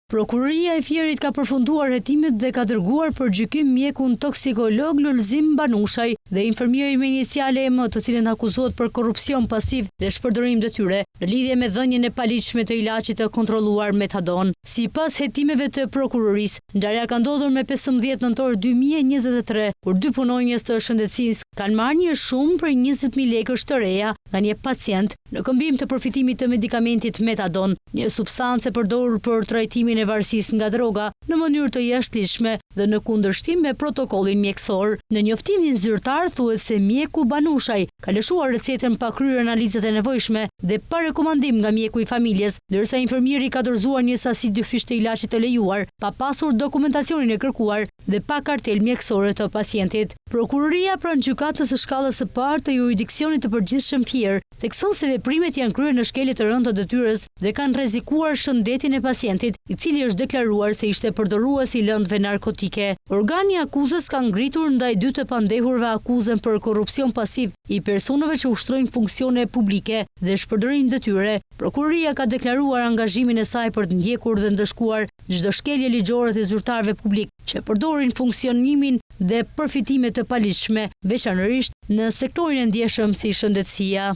Prokuroria e Fierit ka përfunduar hetimet dhe ka dërguar për gjykim mjekun toksikolog Lulzim Banushaj dhe infermieri me iniciale EM, të cilën akuzohet për korrupsion pasiv dhe shpërdorim detyre në lidhje me dhënien e paligjshme të ilaçit të kontrolluar metadon. Sipas hetimeve të prokurorisë, ngjarja ka ndodhur me 15 nëntor 2023, kur dy punonjës të shëndetësisë kanë marrë një shumë për 20.000 lekësh të reja nga një pacient në këmbim të përfitimit të medikamentit metadon, një substancë e përdorur për trajtimin e varësisë nga droga në mënyrë të jashtëligjshme dhe në kundërshtim me protokollin mjekësor. Në njoftimin zyrtar thuhet se mjeku Banushaj ka lëshuar recetën pa kryer analizat e nevojshme dhe pa rekomandim nga mjeku i familjes, ndërsa infermieri ka dorëzuar një sasi dyfish të ilaçit të lejuar, pa pasur dokumentacionin e kërkuar dhe pa kartel mjekësore të pacientit. Prokuroria pranë gjykatës së shkallës së parë të jurisdiksionit të përgjithshëm Fier thekson se veprimet janë kryer në shkelje të rëndë të detyrës dhe kanë rrezikuar shëndetin e pacientit, i cili është deklaruar se ishte përdorues i lëndëve narkotike. Organi i akuzës ka ngritur ndaj dy të pandehurve akuzën për korrupsion pasiv i personave që ushtrojnë funksione publike dhe shpërdorim detyre. Prokuroria ka deklaruar angazhimin e saj për të ndjekur dhe ndëshkuar çdo shkelje ligjore të zyrtarëve publik që përdorin funksionimin dhe përfitime të paligjshme, veçanërisht në sektorin e ndjeshëm si shëndetësia.